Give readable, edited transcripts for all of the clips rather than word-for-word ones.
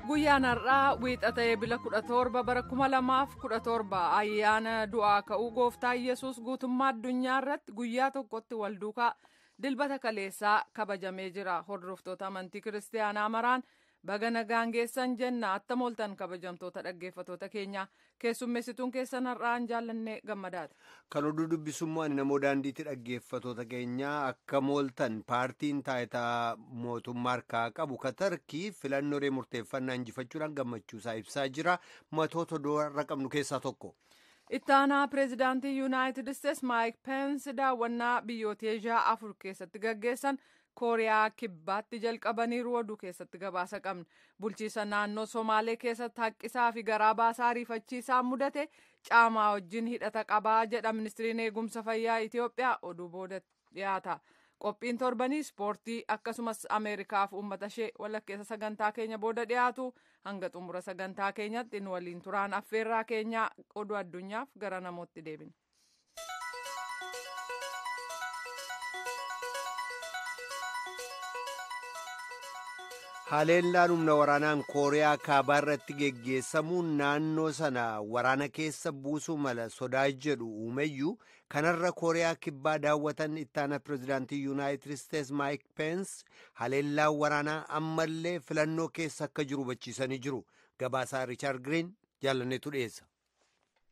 Guyyaan har'aa wiixata Ebla 17 bara 2017 ayyaana du'aa ka'uu gooftaa Yesuus guutummaa addunyaa irratti guyyaa tokkotti wal duukaa dilbata kaleessaa kabajamee jira. Hordoftoota amantii kiristaanaa maraan baga nagaan geessan jenna. Attam ooltan kabajamtoota dhaggeeffatoota keenya. Keessummeessituun keessan har'aan jaallannee gammadaati. Kan oduu dubbisummaa namoo daandiitti dhaggeeffatoota keenyaa akka mooltan paartiin taayitaa mootummaa harkaa qabu Katarkii filannoo murteeffannaa injifachuudhaan gammachuusaa ibsaa jira. Matoota doorarra qabnu keessaa tokko. Ittaanaa pireezidaantii Yuunaayitid Isteetsi Maayik Peensi daawwannaa biyyoota Eeshiyaa 4 keessatti gaggeessan Kooriyaa kibbaatti jalqabaniiru oduu keessatti gabaasa qabna. Bulchiisa naannoo Somaalee keessatti haqqisaa fi garaa baasaa ariifachiisaan mudate caamaa wajjin hidhata qabaa jedha ministiriin eegumsa fayyaa Itoophiyaa oduu booda dhiyaata. Qophiin torbanii ispoortii akkasumas Ameerikaaf uummata ishee walakkeessa sagantaa keenya booda dhiyaatu hanga xumura sagantaa keenyatti nu waliin turaan affeerraa keenya oduu addunyaaf gara namootti deebina. Haleellaan humna waraanaan Kooriyaa kaabaa irratti geggeessamuun naannoo sana waraana keessa buusuu mala sodaa jedhu uumeyyuu kanarra Kooriyaa kibbaa daawwatan ittaana pireezidaantii Yuunaayitid Isteetsi Maayik Peensi haleellaan waraanaa ammallee filannoo keessa akka jiru hubachiisanii jiru. Gabaasaa Riichaard Giriin jaalanneetu dhiyeessa.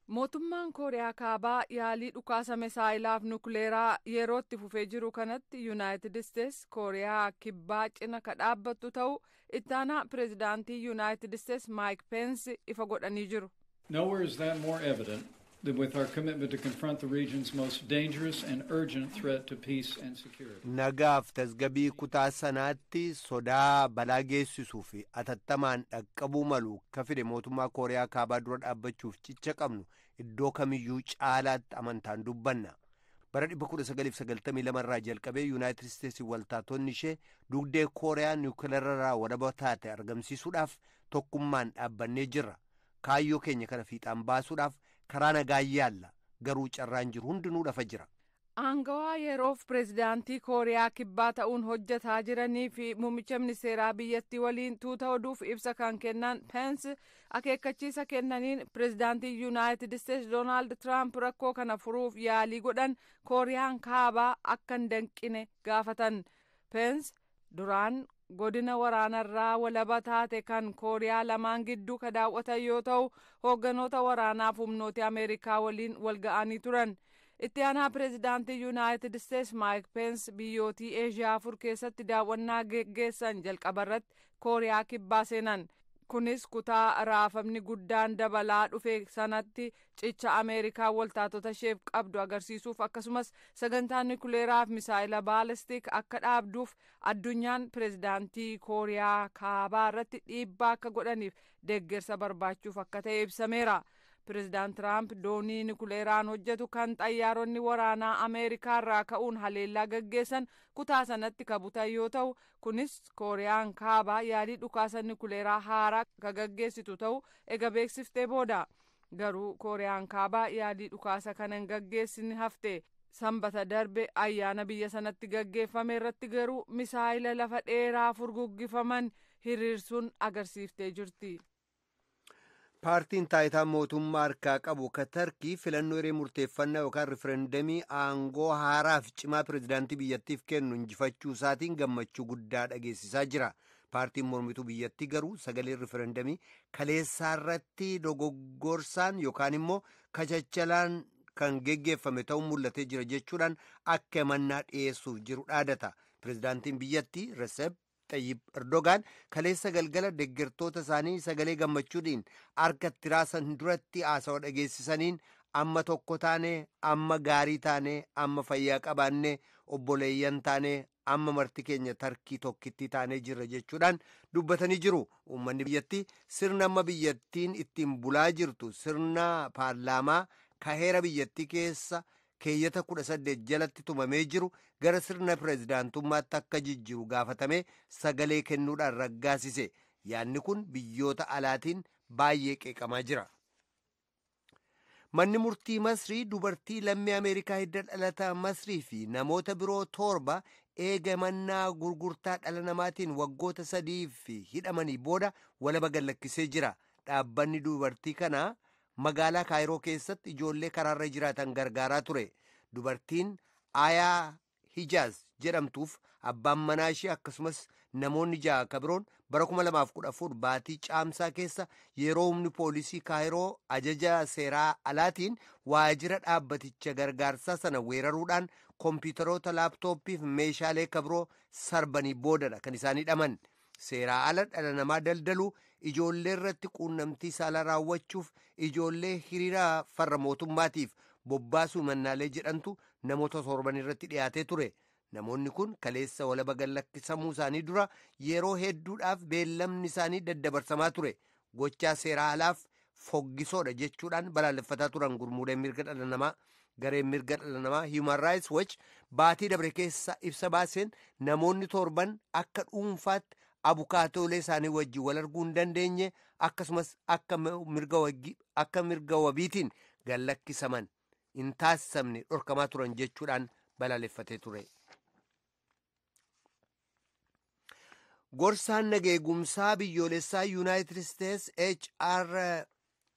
Mootummaan Kooriyaa kaabaa yaalii dhukaasa misaayilaaf nukleeraa yeroo itti fufee jiru kanatti Yuunaayitid Isteetsi Kooriyaa kibbaa cina ka dhaabbattu ta'uu ittaanaa pireezidaantii Yuunaayitid Isteetsi Maayik Peensi ifa godhanii jiru. Nowhere is that more evident than with our commitment to confront the region's most dangerous and urgent threat to peace and security. Nagaaf tasgabii kutaa sanaatti sodaa balaa geessisuu fi atattamaan dhaqqabuu malu ka fide mootummaa Kooriyaa kaabaa dura dhaabbachuuf cicha qabnu iddoo kamiyyuu caalaatti amantaan dubbanna. Bara 1992 irraa jalqabee Yuunaayitid Isteetsi waltaatonni ishee dugdee Kooriyaa niwukileerarraa walaba taate argamsiisuudhaaf tokkummaan dhaabbannee jirra. Kaayyoo keenya kana fiixaan baasuudhaaf karaa nagaa yaalla garuu carraan jiru hundinuu dhafa jira. Aangawaa yeroof pireezidaantii Kooriyaa kibbaa ta'uun hojjetaa jiranii fi muummicha ministeeraa biyyattii waliin tuuta oduuf ibsa kan kennan Peensi akeekkachiisa kennaniin pireezidaantii Yuunaayitid Isteetsi Doonaald Tiraamp rakkoo kana furuuf yaalii godhan Kooriyaan kaabaa akka hin danqine gaafatan. Peensi duraan godina waraanarraa walaba taate kan Kooriyaa lamaan gidduu ka daawwatan yoo ta'u hoogganoota waraanaaf humnoota Ameerikaa waliin walga'anii turan. Itti aanaa pireezidaantii Yuunaayitid Isteetsi Maayik Peensi biyyootii Eeshiyaa 4 keessatti daawwannaa geggeessan jalqabarratti Kooriyaa kibbaa seenan. Kunis kutaa raafamni guddaan dabalaa dhufe sanatti cicha Ameerikaa waltaatota isheef qabdu agarsiisuuf akkasumas sagantaa nukleeraaf misaayila baalistik akka dhaabduuf addunyaan pireezidaantii Kooriyaa kaabaa irratti dhiibbaa akka godhaniif deeggarsa barbaachuuf akka ta'e ibsameera. Pireezidaant Tiraamp doonii nukleeraan hojjetu kan xayyaaronni waraanaa Ameerikaa irraa ka'uun haleellaa gaggeessan kutaa sanatti kabutan yoo ta'u kunis Kooriyaan kaabaa yaalii dhukaasa nukleeraa haaraa ka gaggeessitu ta'uu ega beeksiftee booda. Garuu Kooriyaan kaabaa yaalii dhukaasa kana hin gaggeessine hafte. Sanbata darbe ayyaana biyya sanatti gaggeeffame irratti garuu misaayila lafa dheeraa furguggifaman hiriirsuun agarsiiftee jirti. Paartiin taayitaa mootummaa harkaa qabu Katarkii filannoo murteeffannaa yookaan rifereendamii aangoo haaraaf cimaa pireezidaantii biyyattiif kennu injifachuu isaatiin gammachuu guddaa dhageessisaa jira. Paartiin mormituu biyyattii garuu sagalee rifereendamii kaleessaa irratti dogoggorsaan yookaan immoo kachachalaan kan geggeeffame ta'uu mul'atee jira jechuudhaan akka himannaa dhiyeessuuf jiru dhaadata. Pireezidaantiin biyyattii Recep Tayyip Erdogaan kaleessa galgala deeggartoota isaanii sagalee gammachuudhaan harkatti raasan duratti haasawaa dhageessisaniin amma tokko taanee, amma gaarii taanee, amma fayyaa qabaannee, obboleeyyan taanee, amma marti keenya tarkii tokkitti taanee jirra jechuudhaan dubbatanii jiru. Uummanni biyyattii sirna amma biyyattiin ittiin bulaa jirtu sirna paarlaamaa kaheera biyyattii keessa keeyyata 18 jalatti tumamee jiru gara sirna pireezidaantummaatti akka jijjiiru gaafatamee sagalee kennuudhaan raggaasise. Yaadni kun biyyoota alaatiin baay'ee qeeqamaa jira. Manni murtii Masrii dubartii lammii Ameerikaa hidda dhalata Masrii fi namoota biroo 7 eega mannaa gurgurtaa dhala namaatiin waggoota 3 hidhamanii booda walaba gallakkisee jira. Dhaabbanni dubartii kanaa magaalaa Kaayiroo keessatti ijoollee karaarra jiraatan gargaaraa ture. Dubartiin Ayaa Hijaaz jedhamtuuf abbaan manaa ishee akkasumas namoonni 6 kabiroon bara 2014 baatii caamsaa keessa yeroo humni poolisii Kaayiroo ajaja seeraa alaatiin waajjira dhaabbaticha gargaarsaa sana weeraruudhaan kompiitaroota laaptooppii fi meeshaalee kabiroo sarbanii boodadha kan isaan hidhaman. Seeraa ala dhala namaa daldaluu, ijoollee irratti quunnamtii saalaa raawwachuuf, ijoollee hiriira farra mootummaatiif bobbaasuu mannaalee jedhantu namoota 7 irratti dhiyaatee ture. Namoonni kun kaleessa walaba gallakkisamuu isaanii dura yeroo hedduudhaaf beellamni isaanii daddabarsamaa ture. Gochaa seeraa alaaf foggisoodha jechuudhaan balaaleffataa turan gurmuudhaan mirga dhala namaa. Gareen mirga dhala namaa Human Rights Watch baatii dabre keessa ibsa baaseen namoonni 7 akka dhuunfaatti abukaatoolee isaanii wajjin wal arguu hin dandeenye akkasumas akka mirga wabiitiin gallakkisaman hin taasisamne dhorkamaa turan jechuudhaan balaaleffatee ture. Gorsaan nageegumsaa biyyoolessaa Yuunaayitid Isteets HR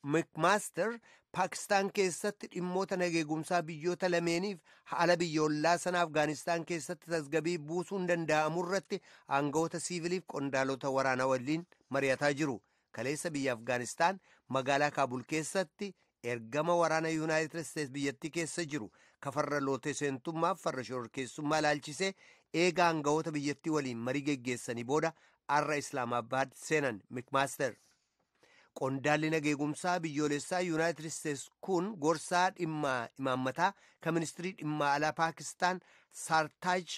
McMaster Paakistaan keessatti dhimmoota nageegumsaa biyyoota lameeniif haala biyyoolaa sana Afgaanistaan keessatti tasgabbii buusuun danda'amu irratti aangawoota siiviliif qondaalota waraanaa waliin mari'ataa jiru. Kaleessa biyya Afgaanistaan magaalaa Kaabul keessatti ergama waraana Yuunaayitid Isteets biyyattii keessa jiru kafarra lootee seentummaaf farra shororkeessummaa ilaalchisee eega aangawoota biyyattii waliin marii geggeessanii booda har'a Islaamabaad seenan McMaster. Qondaalli nageegumsaa biyyoolessaa Yuunaayitid Isteets kun gorsaa dhimma imaammataa kan ministirii dhimma alaa Paakistaan Sartaaj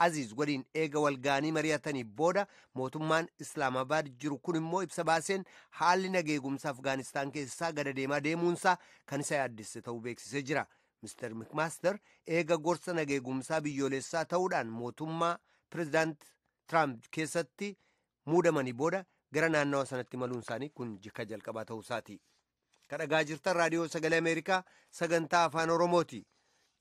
Aziz waliin eega walgaanii mari'atanii booda mootummaan Islaamabaad jiru kun immoo ibsa baaseen haalli nageegumsaa Afgaanistaan keessaa gada deemaa deemuunsaa kan isa yaaddesse ta'uu beeksisee jira. Mr. McMaster eega gorsa nageegumsaa biyyoolessaa ta'uudhaan mootummaa Pireezidaant Tiraamp keessatti muudamanii booda gara naannawa sanatti maluun isaanii kun jikka jalqabaa ta'uu isaati. Kadhagaa jirtan raadiyoo sagalee Ameerikaa sagantaa afaan Oromooti.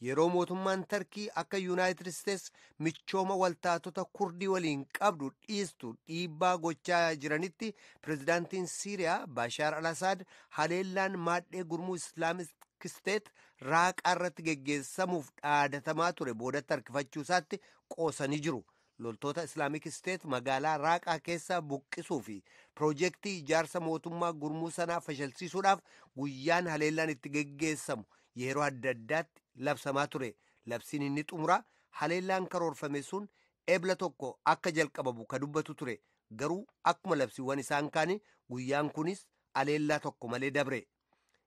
Yeroo mootummaan Tarkii akka Yuunaayitid Isteets michooma waltaatota Kurdii waliin qabdu dhiistu dhiibbaa gochaa jiranitti Pireezidaantiin Siiriyaa Baashaar al-Asaad haleellaan maadhee gurmuu Islaamik Isteet raaqaa irratti geggeessamuuf dhaadatamaa ture boodatti harkifachuu isaatti qoosanii jiru. Loltoota Islaamik Isteet magaalaa raaqaa keessa buqqisuu fi piroojeektii ijaarsa mootummaa gurmuu sanaa fashalsiisuudhaaf guyyaan haleellaan itti geggeessamu yeroo adda addaatti labsamaa ture. Labsiin inni xumuraa haleellaan karoorfame sun Ebla tokko akka jalqabamu ka dubbatu ture. Garuu akkuma labsiiwwan isaan kaanii guyyaan kunis haleellaa tokko malee dabre.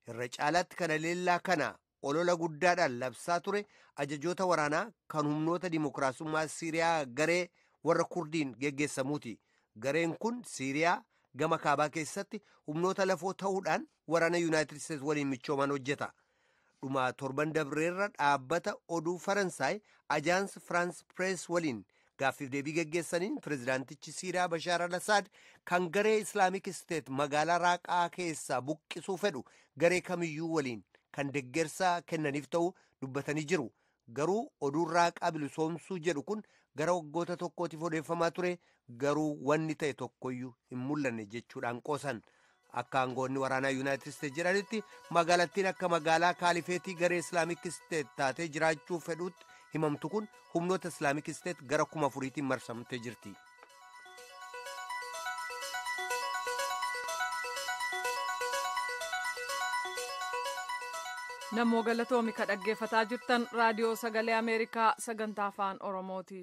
Irra caalaatti kan haleellaa kana olola guddaadhaan labsaa ture ajajoota waraanaa kan humnoota dimokiraasummaa Siiriyaa garee warra Kurdiin geggeessamuuti. Gareen kun Siiriyaa gama kaabaa keessatti humnoota lafoo ta'uudhaan waraana Yuunaayitid Isteets waliin michooman hojjeta. Dhuma torban dabreerra dhaabbata oduu Faransaay Ajaans Firaans Pirees waliin gaaffiif deebii geggeessaniin pireezidaantichi Siiriyaa Bashaar al-Asaad kan garee Islaamik Isteet magaalaa raaqaa keessaa buqqisuu fedhu garee kamiyyuu waliin kan deggersaa kennaniif ta'uu dubbatanii jiru. Garuu oduun raaqaa bilisoomsuu jedhu kun gara waggoota tokkootiif odeeffamaa ture. Garuu wanni ta'e tokkoyyuu hin mul'anne jechuudhaan qoosan. Akka aangoonni waraanaa Yuunaayitid Isteets jedhanitti magaalattiin akka magaalaa kaalifeetii garee Islaamik Isteet taatee jiraachuu fedhuutti himamtu kun humnoota Islaamik Isteet gara 4,000tiin marsamtee jirti. Namoo galatoomi ka dhaggeeffataa jirtan raadiyoo sagalee Ameerikaa sagantaa afaan Oromooti.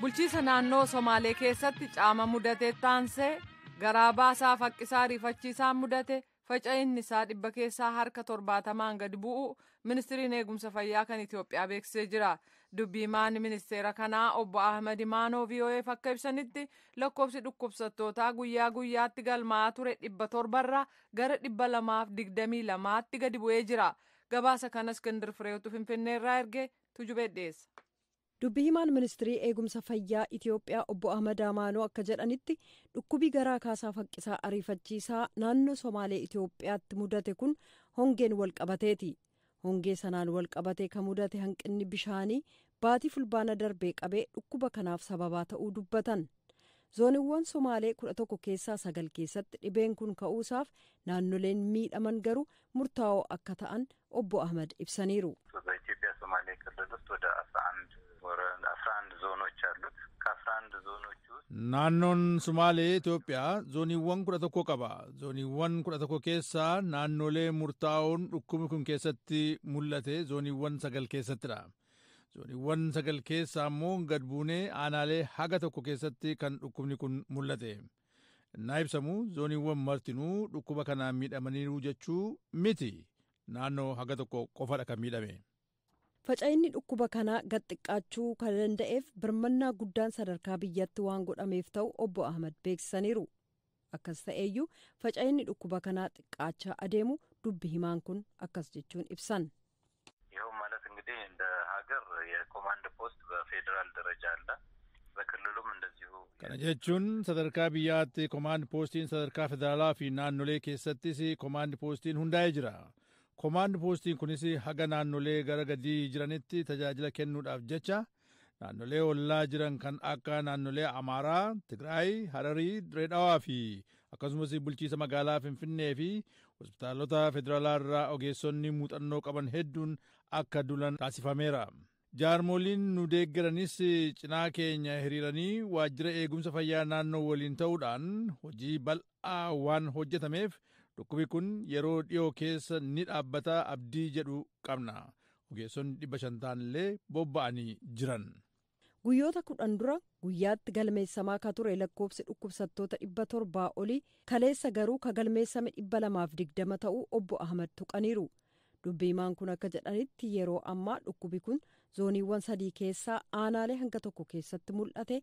Bulchiisa naannoo Somaalee keessatti caama mudatee taansee garaa baasaa faqqisaa rifachiisaan mudate faca'inni isaa 100 keessaa harka 70 gadi bu'u ministiriin eegumsa fayyaa kan Itoophiyaa beeksisee jira. Dubbiimaan ministeera kanaa obbo Ahmad Imaanoo VOA'f akka ibsanitti lakkoofsi dhukkubsattootaa guyyaa guyyaatti galmaa'aa ture 700 irraa gara 222tti gadi bu'ee jira. Gabaasa kana Iskindir Fireetu Finfinneerraa erge tujubee dhiyeessa. Dubbii himaan ministirii eegumsa fayyaa Itiyoophiyaa obbo Ahmad Amaanoo akka jedhanitti dhukkubi garaa kaasaa faqqisaa ariifachiisaa naannoo Somaalee Itiyoophiyaatti mudate kun hongeen wal qabateeti. Hongee sanaan wal qabatee kan mudate hanqinni bishaanii baatii fulbaana darbee qabee dhukkuba kanaaf sababaa ta'uu dubbatan. Zooniiwwan Somaalee 11 keessaa 9 keessatti dhibeen kun ka'uusaaf naannoleen miidhaman garuu murtaa'oo akka ta'an obbo Ahmad ibsaniiru. በኢትዮጵያ ሶማሌ ክልል ውስጥ ወደ 11 ዞኖች አሉት። ከ11 ዞኖች ውስጥ ናኖን ሶማሌ ኢትዮጵያ ዞኒiwwan 11 qaba. ዞኒiwwan 11 keessaa naannolee murtaa'oon dhukkubni kun keessatti mul'ate ዞኒiwwan 9 keessattidha. ዞኒiwwan 9 keessaa immoo gad buunee aanaalee haga tokko keessatti kan dhukkubni kun mul'ate. Innaa ibsamu ዞኒiwwan martinuu dhukkuba kanaan miidhamaniiru jechuu miti. Naannoo haga tokko qofadha kan miidhame. Faca'inni dhukkuba kanaa gad xiqqaachuu kan danda'eef birmannaa guddaan sadarkaa biyyatti waan godhameef ta'u obbo Ahmad beeksisaniiru. Akkas ta'eeyyuu faca'inni dhukkuba kanaa xiqqaachaa adeemu dubbi himaan kun akkas jechuun ibsan. ይኸው ማለት እንግዲህ እንደ ሀገር የኮማንድ ፖስት በፌዴራል ደረጃ አለ። በክልሉም እንደዚሁ kana jechuun sadarkaa biyyaatti komaand poostiin sadarkaa federaalaa fi naannolee keessattis komaand poostiin hundaa'ee jira. Komaand poostiin kunis haga naannolee gara gadii jiranitti tajaajila kennuudhaaf jecha naannolee ollaa jiran kan akka naannolee Amaaraa, Tigraay, Hararii, Direedhaawaa fi akkasumas bulchiisa magaalaa Finfinnee fi hospitaalota federaalaa irraa ogeessonni muuxannoo qaban hedduun akka dulan taasifameera. Jaarmoliin nu deeggaranis cinaa keenya hiriiranii waajjira eegumsa fayyaa naannoo waliin ta'uudhaan hojii bal'aa waan hojjetameef dhukkubi kun yeroo dhiyoo keessa ni dhaabbata abdii jedhu qabna. Ogeessonni 500 ta'anillee bobba'anii jiran. Guyyoota 10 dura guyyaatti galmeessamaa ka ture lakkoofsi dhukkubsattoota 700 olii kaleessa garuu ka galmeessame 220 ta'uu obbo Ahmad tuqaniiru. Dubbii himaan kun akka jedhanitti yeroo ammaa dhukkubi kun zooniiwwan 3 keessaa aanaalee hanga tokko keessatti mul'ate.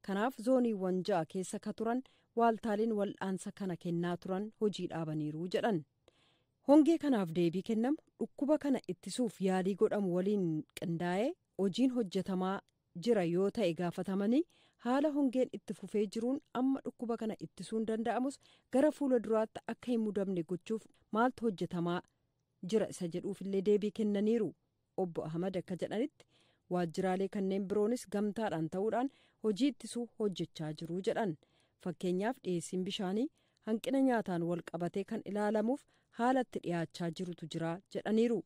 Kanaaf zooniiwwan 6 keessa ka turan waaltaaleen wal'aansa kana kennaa turan hojii dhaabaniiru jedhan. Hongee kanaaf deebii kennamu dhukkuba kana ittisuuf yaalii godhamu waliin qindaa'ee hojiin hojjetamaa jira yoo ta'e gaafatamanii haala hongeen itti fufee jiruun amma dhukkuba kana ittisuun danda'amus gara fuula duraatti akka hin mudamne gochuuf maaltu hojjetamaa jira isa jedhuufillee deebii kennaniiru. Obbo Ahmad akka jedhanitti waajjiraalee kanneen biroonis gamtaadhaan ta'uudhaan hojii ittisuu hojjechaa jiru jedhan. Fakkeenyaaf dhiyeessiin bishaanii hanqina nyaataan wal qabatee kan ilaalamuuf haalatti dhiyaachaa jirutu jira jedhaniiru.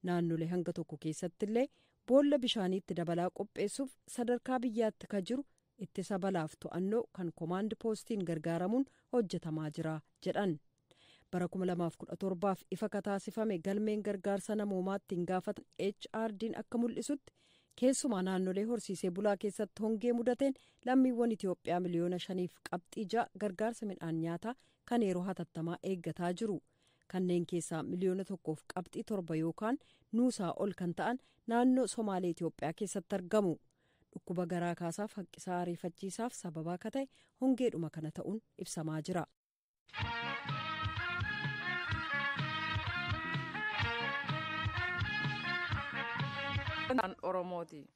Naannolee hanga tokko keessattillee boolla bishaaniitti dabalaa qopheessuuf sadarkaa biyyaatti ka jiru ittisa balaaf to'annoo kan komaand poostiin gargaaramuun hojjetamaa jira jedhan. Bara 2017 ifa kataasifame galmeen gargaarsa namoomaatti hin gaafatan HRD'n akka mul'isutti keessumaa naannolee horsiisee bulaa keessatti hongee mudateen lammiiwwan Itiyoophiyaa miliyoona 5.6 gargaarsa midhaan nyaataa kan yeroo hatattamaa eeggataa jiru. Kanneen keessaa miliyoona 1.7 yookaan nuusaa ol kan ta'an naannoo Somaalee Itiyoophiyaa keessatti argamu. Dhukkuba garaa kaasaaf haqqisaa ariifachiisaaf sababaa akka ta'e hongeedhuma kana ta'uun ibsamaa jira. Oromooti.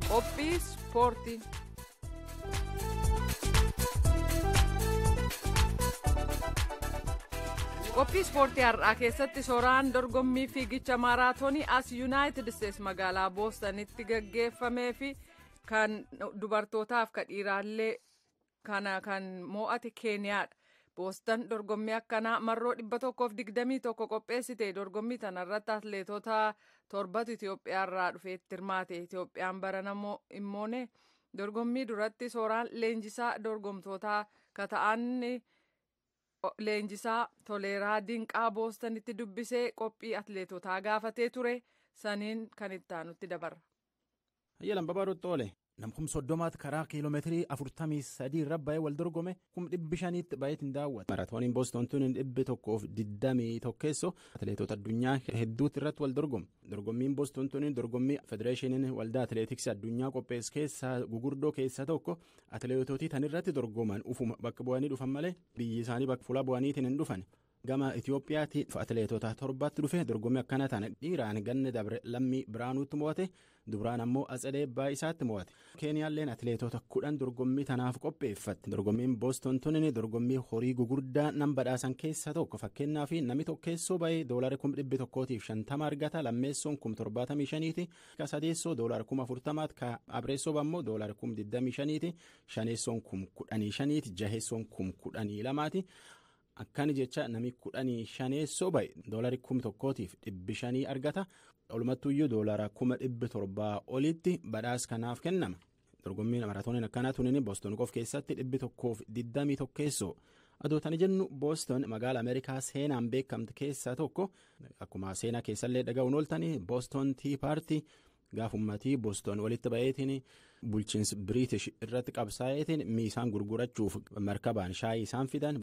Qophii ispoortii. Qophii ispoortii har'aa keessatti sooraan dorgommii fiigicha maaraatoonii as Yuunaayitid Isteets magaalaa Boostanitti gaggeeffamee fi kan dubartootaaf ka dhiiraallee kan mo'ate Keeniyaadha. Boostan dorgommii akkanaa marroo 121 qopheessite. Dorgommii tanarratti atleetota 7 Itiyoophiyaa irraa dhufeetti hirmaate. Itiyoophiyaan barana immoone dorgommii duratti sooraan leenjisaa dorgomtootaa kata'an leenjisaa Toleeraa Dinqaa Boostanitti dubbisee qophii atleetotaa gaafatee ture. Saniin kan itti aanutti dabarra. Hayyalan babaarutti oole namkum 30 karaa kiiloomeetirii 43 irra ba'ee wal dorgome 500tti ba'eetiin daawwate. Maraatooniin Booston tun 121 keessoo atileetota addunyaa hedduutti irratti wal dorgomu. Dorgommiin Booston tun dorgommii Federeeshiniin Waldaa Atileetiksii addunyaa qopheessu keessaa gugurdoo keessaa tokko atileetotii tan irratti dorgoman ufuma bakka bu'anii dhufan malee biyyi isaanii bakka fuula bu'aniitiin hin dhufan. Gama Itoophiyaatti atileetota 7 dhufe dorgommii akkana taane dhiiraan ganna dabre Lammii Biraanuutti mo'ate dubraan ammoo Atsadee Baayisaatti mo'ate. Keeniyaalleen atileetota 10 dorgommii tanaaf qopheeffatte. Dorgommiin Booston tunin dorgommii horii gugurdaa nan badhaasan keessaa tokko fakkeenyaaf namni tokkeessoo ba'ee $150 argata lammeessoon $75,000 ka sadeessoo $40,000 ka abreessoo ammoo $25,000 shaneessoon $15,000 jaheessoon $12,000 akkani jecha nami 15 ba'e $1,100 argata walumattuyyuu $1,700 olitti badhaasa kanaaf kennama. Dorgommiin maraatooniin akkanaa tunin Booston qof keessatti 121 keessoo adootani jennu Booston magaala Ameerikaa seenaan beekamte keessaa tokko akkuma seenaa keessallee dhaga'uun ooltanii Booston Tea Party gaaf ummatii Booston walitti ba'eetiin bulchiinsi British irratti qabsaa'eetiin miisaan gurgurachuuf markabaan shaayii isaan fidan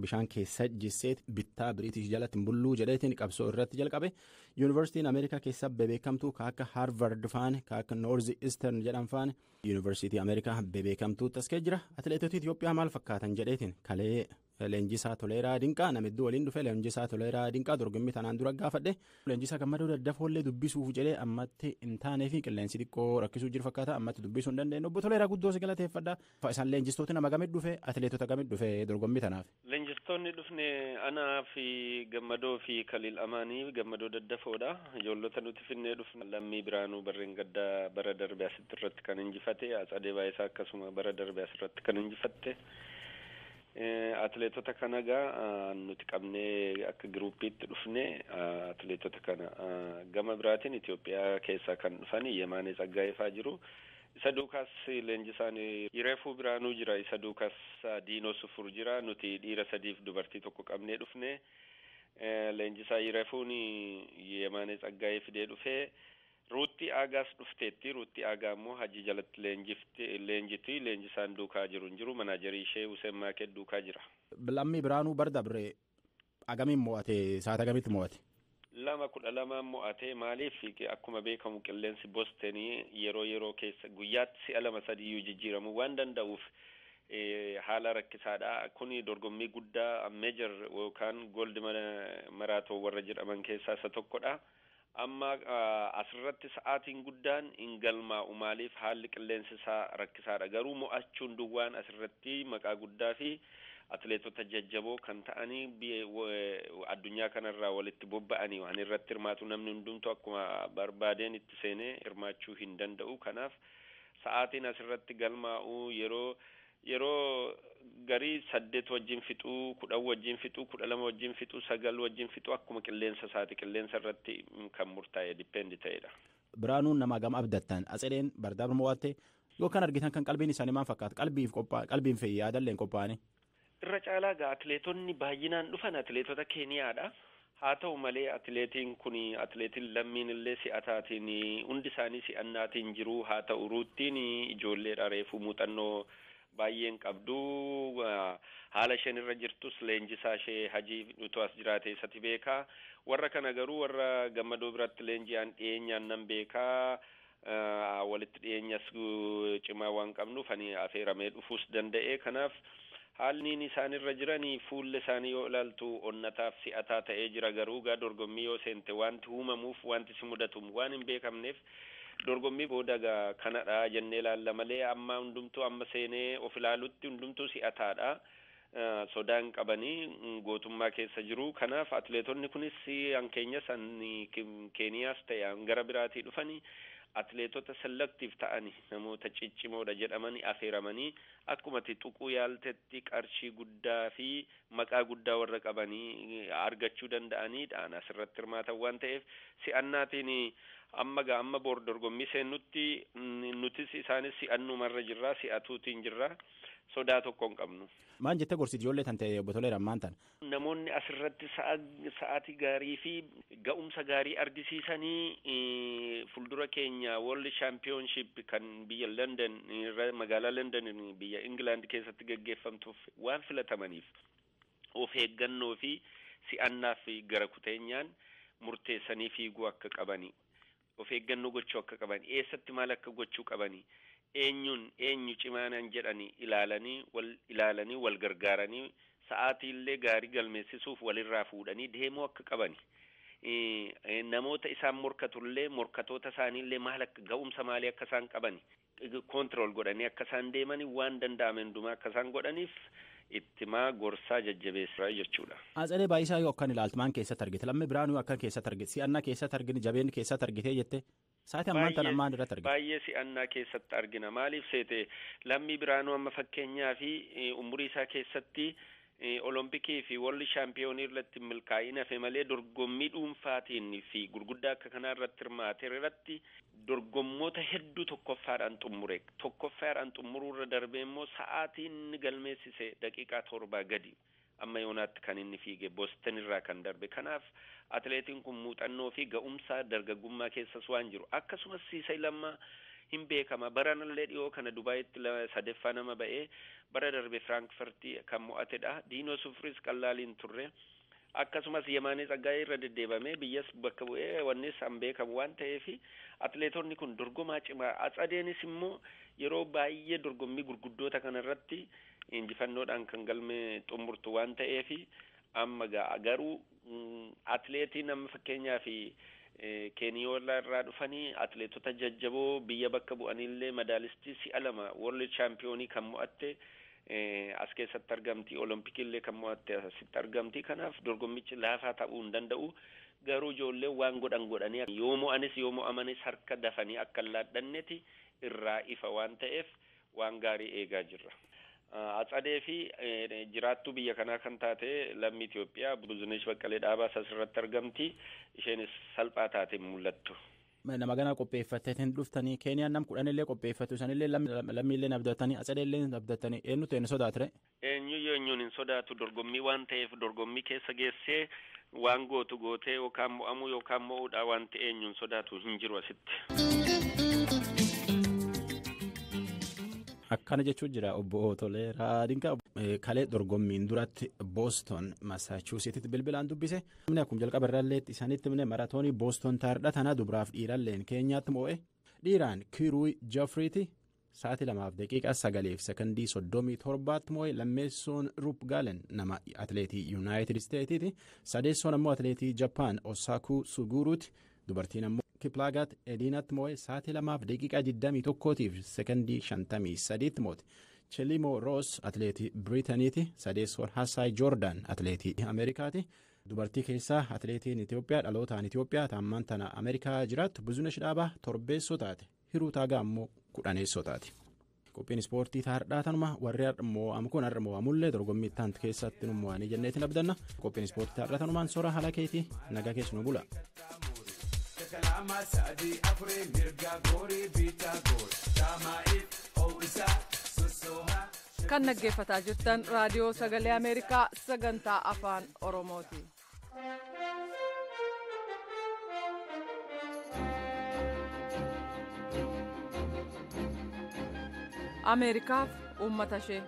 bishaan keessa jisseet bittaa British jalatti bulluu jedheetiin qabsoo irratti jalqabe. Yuunivarsiitiin Ameerikaa keessa bebeekamtuu ka akka Harvard faan ka akka North Eastern jedhan faan Yuunivarsiitii Ameerikaa bebeekamtuu taskee jira. Atileetota Itoophiyaa maal fakkaatan jedheetiin kalee Leenjisaa Toleeraa Dinqaa namidduu waliin dhufe Leenjisaa Toleeraa Dinqaa dorgommii tanaan dura gaafadhe Leenjisaa Gammadoo Daddafoollee dubbisuuf jedhee ammatti hin taanee fi qilleensi xiqqoo rakkisuu jiru fakkaata ammatti dubbisuu hin dandeenye. Obbo Toleeraa guddoo si galateeffadha. Isaan leenjistooti nama gamit dhufe atileetota gamit dhufe dorgommii tanaaf. Leenjistoonni dhufne anaa fi Gammadoo fi Kaliil Amaanii Gammadoo Daddafoodha. Ijoollota nuti finnee dhufne Lammii Biraanuu barreen gaddaa bara darbee asitti irratti kan injifate Atsadee Baayisaa akkasuma bara darbee asirratti kan injifatte. Atileetota kana nuti qabnee akka giruupiitti dhufne atileetota kana gama biraatiin Itoophiyaa keessaa kan dhufan Yemaanee Tsaggaayefaa jiru. Isa duukaas leenjisaan Yireefuu Biraanuu jira. Isa duukaas Diinoo Sufur jira. Nuti dhiira 3 dubartii 1 qabnee dhufne. Leenjisaa Yireefuun Yemaanee Tsaggaayee fidee dhufee Ruutti Aagaas dhufteetti. Ruutti Aagaa immoo Hajji jalatti leenjiti. Leenjisaan duukaa jiru manaajarii ishee Hussein Maaket duukaa jira. Lammii Biraanuu bardabre agamiin mo'ate saata agamitti mo'ate? 2:12 mo'ate. Maaliif akkuma beekamu qilleensi Boostonii yeroo keessa guyyaatti 2-3 jijjiiramu waan danda'uuf haala rakkisaadha. Kuni dorgommii guddaa meejor yookaan gold maraatoo warra jedhaman keessaa isa tokkodha. Amma asirratti sa'aatiin guddaan hin galmaa'u maaliif haalli qilleensi isaa rakkisaadha. Garuu mo'achuun duwwaan asirratti maqaa guddaa fi atileetota jajjaboo kan ta'anii addunyaa kanarraa walitti bobba'anii waan irratti hirmaatu namni hundumtu akkuma barbaadeen itti seenee hirmaachuu hin danda'u. Kanaaf sa'aatiin asirratti galmaa'u yeroo garii 8 wajjin fixuu 10 wajjin fixuu 12 wajjin fixuu 9 wajjin fixuu akkuma qilleensa isaati qilleensa irratti kan murtaa'e dipendi ta'edha. Biraanuun nama gama abdattan Atsadeen bardaabra mo'atte yookaan argitan kan qalbiin isaanii maal fakkaata qalbiin fi yaadalleen qophaa'anii. Irra caalaa atileetonni baay'inaan dhufan atileetota Keeniyaadha. Haa ta'u malee atileetiin kun atileetiin lammiin illee si'ataatiin hundi isaanii si'annaatiin jiru. Haa ta'u ruuttiin ijoolleedha reefuu muuxannoo baay'een qabdu haala isheen irra jirtus leenjisaa ishee Hajii nutu as jiraate isatti beekaa. Warra kana garuu warra Gammadoo biratti leenji'aan dhiyeenyaan nan beekaa. Walitti dhiyeenyas cimaa waan qabnuuf ani affeeramee dhufuus danda'e. Kanaaf haalli isaan irra jiranii fuulli isaanii yoo ilaaltu onnataaf si'ataa ta'ee jira. Garuu dorgommii yoo seente wanti uumamuuf wanti si mudatu waan hin beekamneef dorgommii booda kanadha jennee ilaalla malee amma hundumtuu amma seenee of ilaalutti hundumtuu si'ataadha. Sodaan qabanii gootummaa keessa jiru. Kanaaf atileetonni kunis hankeenyas Keeniyaas ta'e gara biraatii dhufanii atileetota selective ta'anii namoota ciccimoodha jedhamanii affeeramanii akkuma tuquu yaaltetti qarshii guddaa fi maqaa guddaa warra qabanii argachuu danda'aniidhaan asirratti hirmaatan waan ta'eef si'annaatiin amma boor dorgommii seennutti nutis isaanis si'annumarra jirra si'atuutiin jirra sodaa tokko hin qabnu. Maal jettee gorsiti ijoollee tan ta'e obbo Toleeraa ammaan tan? Namoonni asirratti sa'aatii gaarii fi ga'umsa gaarii argisiisanii fuuldura keenya World Championship kan biyya London magaalaa London biyya England keessatti gaggeeffamtuuf waan filatamaniif of eeggannoo fi si'annaa fi gara kuteenyaan murteessanii fiiguu akka qabani. Of eeggannoo gochuu akka qabani. Eessatti maal akka gochuu qabani. Eenyu cimaanan jedhanii ilaalanii wal gargaaranii sa'aatiillee gaarii galmeessisuuf walirraa fuudhanii deemuu akka qabani. Namoota isaan morkatullee morkatoota isaaniillee maal akka ga'umsa maalii akka isaan qabani control godhanii akka isaan deemanii waan danda'amen hundumaa akka isaan godhaniif ittimaa gorsaa jajjabeessaa jechuudha. Atsalee Baayisaa yoo akkan ilaaltu maan keessatti argite? Lammii Biraanuu akka keessatti argite? Si'annaa keessatti argine? Jabeen keessatti argitee jette? Sa'aatii ammaan tan ammaan irratti argite? Baay'ee si'annaa keessatti argina. Maaliif seete Lammii Biraanuu amma fakkeenyaa fi umurii isaa keessatti Olompikii fi World Championii irratti milkaa'ina fe malee dorgommii dhuunfaatiin fi gurguddaa akka kanaa irratti hirmaate irratti dorgommoota hedduu tokkoffaadhaan xumure. Tokkoffaadhaan xumuruu irra darbee immoo sa'aatiin inni galmeessise daqiiqaa 7 gadi. Amma yoonaatti kan inni fiige Boston irraa kan darbe. Kanaaf atileetiin kun muuxannoo fi ga'umsa dargaggummaa keessas waan jiru. Akkasumas Siisay Lammaa hin beekama. Baranallee dhiyoo kana Dubaayitti 3ffaa nama ba'ee bara darbe Frankfurtii kan mo'atedha. Diinoo Sufriis qallaaliin turre. Akkasumas Yemaanee Tsaggaayee irra deddeebamee biyyas bakka bu'ee wannis an beekamu waan ta'eef atileetonni kun dorgomaa cimaa. Atsadeenis immoo yeroo baay'ee dorgommii gurguddoota kanarratti injifannoodhaan kan galmee xumurtu waan ta'eef amma garuu atileetiin amma fakkeenyaaf Keeniyoolaa irraa dhufanii atileetota jajjaboo biyya bakka bu'anillee madaalistii si'a 2 World Championii kan mo'atte as keessatti argamti. Olompikillee kan mo'atte asitti argamti. Kanaaf dorgommichi laafaa ta'uu hin danda'u. Garuu ijoollee waan godhanii yoo mo'anis yoo mo'amanis harka dafanii akka laadhannetti irraa ifa waan ta'eef waan gaarii eegaa jirra. Atsadee fi jiraattuu biyya kanaa kan taate lammii Itoophiyaa Buzunesh Baqqalee Dhaabaas asirratti argamti. Isheenis salphaa taate mul'attu. Nama ganaa qopheeffatanii dhuftanii Keeniyaan nam 10 illee qopheeffatu sanillee lammiillee abdatanii Atsadeellee abdatanii eenyutu hin sodaatire? Eenyuun hin sodaatu dorgommii waan ta'eef dorgommii keessa geessee waan gootee yookaan mo'amuu yookaan mo'uudha waan ta'e eenyuun sodaatu hin jiru asitti. Akkana jechuun jira obbo Toleeraa Dinqaa kalee dorgommiin duratti Boston Massachusetts bilbilaan dubbise. Akkuma jalqaba irraallee isaanitti maratoonii Boston taardha tana dubraaf dhiiralleen Keenyaatti moo'e. Dhiiraan Kiruuy Jafriiti sa'aatii 2 daqiiqaa 9 sekondii 37 moo'e. Lammeessoon Rup Gaalen nama atileetii United States'ti. Sadeessoon ammoo atileetii Japan Osaaku Suguruuti. Dubartiin ammoo Kiplaagaat Ediinaatti moo'e sa'aatii 2 daqiiqaa 21 sekondii 53 moo'e. Chelimo Roos atileetii Biriitaniiti. Sadeessoon Hassaayi Joordaan atileetii Ameerikaati. Dubartii keessaa atileetiin Itoophiyaa dhalootaan Itoophiyaa taammaan tana Ameerikaa jiraattu Buzunesh Dhaabaa torbeessoo taate. Hiruu Taagaa ammoo 10eessoo taate. Qophiin ispoortii taardhaa tanuma warri mo'amu kun har'a mo'amullee dorgommii taant keessatti nu mo'anii jenneetiin abdanna. Qophiin ispoortii taardhaa tanumaan soora haala keetii nagaa keessa nu bula. Kalama sadi afure mirga gori bita gor Samaif Owisa Sosoha. Kan dhaggeeffataa jirtan raadiyoo sagalee Ameerikaa sagantaa afaan Oromooti. Ameerikaaf uummata ishee.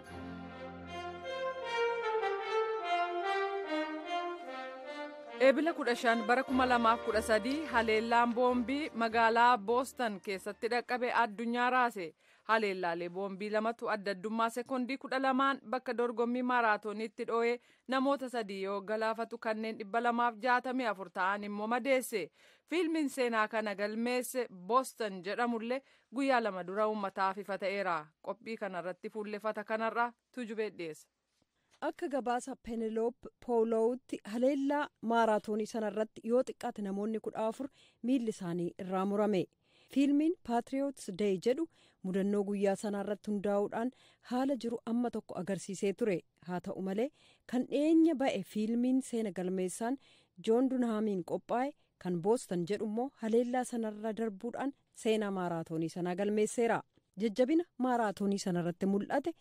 Ebla 15 bara 2013 haleellaan boombii magaalaa Boston keessatti dhaqqabe addunyaa raase. Haleellaalee boombii lamatu adda addummaa sekondii 12 bakka dorgommii maaraatooniitti dho'ee namoota 3 yoo galaafatu kanneen 264 ta'an immoo madeesse. Fiilmiin seenaa kana galmeesse Boston jedhamullee guyyaa 2 dura uummataaf ifa ta'eera. Qophii kanarratti fuulleffata kanarraa Tujubee dhiyeessa. Akka gabaasa Peneloop Poolowutti haleellaa maaraatoonii sanarratti yoo xiqqaate namoonni 14 miilli isaanii irraa murame. Fiilmiin Patriots Day jedhu mudannoo guyyaa sanarratti hundaa'uudhaan haala jiru amma tokko agarsiisee ture. Haa ta'u malee kan dhiyeenya ba'e fiilmiin seena galmeessaan Joon Dunhaamiin qophaa'e kan boostan jedhu immoo haleellaa sanarra darbuudhaan seenaa maaraatoonii sanaa galmeesseera. Jajjabina maaraatoonii sanarratti mul'ate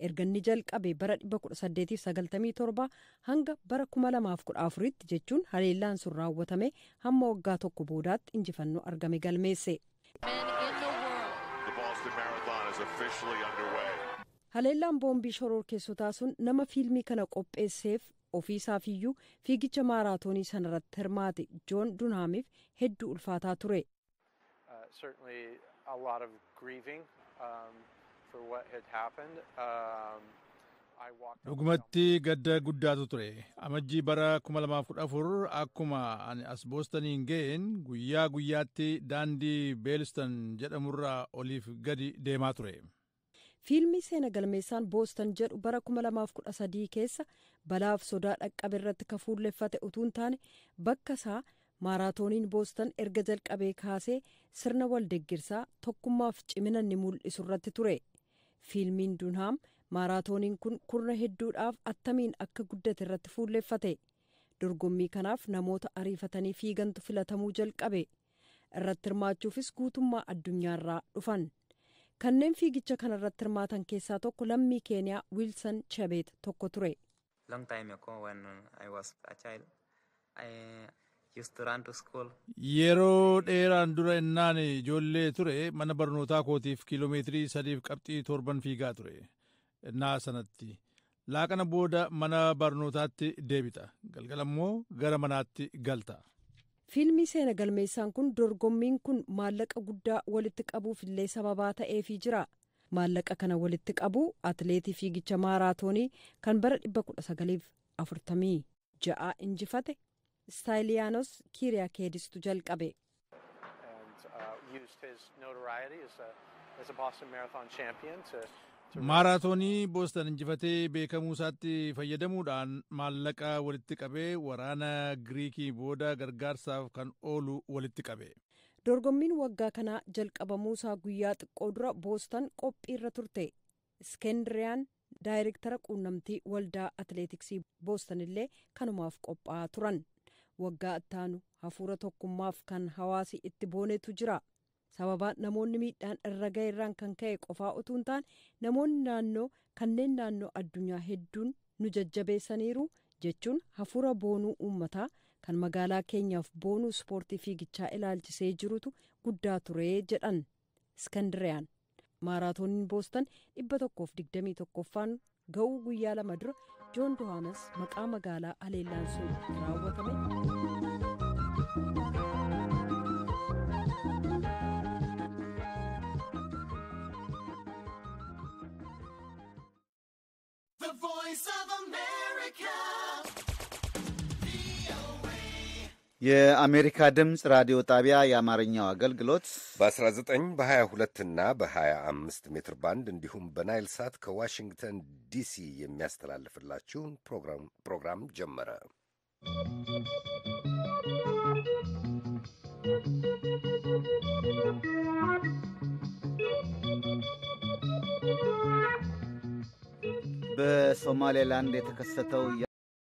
erga inni jalqabe bara 1897 hanga bara 2014tti jechuun haleellaan sun raawwatame hamma waggaa tokko boodaatti injifannoo argame galmeesse. Haleellaan boombii shororkeessotaa sun nama fiilmii kana qopheesseef ofiisaafiyyuu fiigicha maaraatoonii sanarratti hirmaate Joon Dunhaamiif hedduu ulfaataa ture. Dhugumatti gadda guddaatu ture. Amajjii bara 2014 akkuma ani as boostaniin ga'een guyyaa guyyaatti daandii beelistan jedhamurraa oliif gadi deemaa ture. Fiilmii seena galmeessaan boostan jedhu bara 2013 keessa balaaf sodaa dhaqqabe irratti ka fuulleffate utuu hin taane bakka isaa maaraatooniin boostan erga jalqabee kaasee sirna waldeggirsaa tokkummaaf cimina ni mul'isu irratti ture. Fiilmiin Dunhaam maaraatooniin kun kurna hedduudhaaf attamiin akka guddate irratti fuulleffate. Dorgommii kanaaf namoota ariifatanii fiigantu filatamuu jalqabe. Irratti hirmaachuufis guutummaa addunyaarraa dhufan. Kanneen fiigicha kanarratti hirmaatan keessaa tokko lammii Keeniyaa Wiilsan Chabeet tokko ture. Yeroo dheeraan dura innaan ijoollee ture mana barnootaa kootiif kiiloomeetirii 3.7 fiigaa ture. Innaa sanatti laaqana booda mana barnootaatti deebita. Galgala immoo gara manaatti galta. Fiilmii seena galmeessaan kun dorgommiin kun maallaqa guddaa walitti qabuuf illee sababaa ta'eefii jira. Maallaqa kana walitti qabu atileetii fiigicha maaraatoonii kan bara 1946 injifate Staayiliyaanos Kiriyakeedistu jalqabe. Maaraatoonii boostan injifatee beekamuu isaatti fayyadamuudhaan maallaqa walitti qabee waraana Giriikii booda gargaarsaaf kan oolu walitti qabe. Dorgommiin waggaa kanaa jalqabamuu isaa guyyaa xiqqoo dura boostan qophiirra turte. Iskendiriyaan daayirektara quunnamtii waldaa atileetiksii boostan illee kanumaaf qophaa'aa turan. Waggaa ittaanu hafuura tokkummaaf kan hawaasi itti boonetu jira. Sababa namoonni miidhaan irra ga'eerraan kan ka'e qofaa utuu hin taane namoonni kanneen naannoo addunyaa hedduun nu jajjabeessaniiru jechuun hafuura boonuu uummataa kan magaalaa keenyaaf boonuu ispoortii fiigichaa ilaalchisee jirutu guddaa ture jedhan. Iskandiriyaan maaraatooniin boostan 121ffaan ga'uu guyyaa 2 dura Joon Dunhaamis maqaa magaalaa haleellaan sun raawwatame. የአሜሪካ ድምፅ ራዲዮ ጣቢያ የአማርኛው አገልግሎት በ19 በ22 እና በ25 ሜትር ባንድ እንዲሁም በናይል ሳት ከዋሽንግተን ዲሲ የሚያስተላልፍላችሁን ፕሮግራም ጀመረ። በሶማሌላንድ የተከሰተው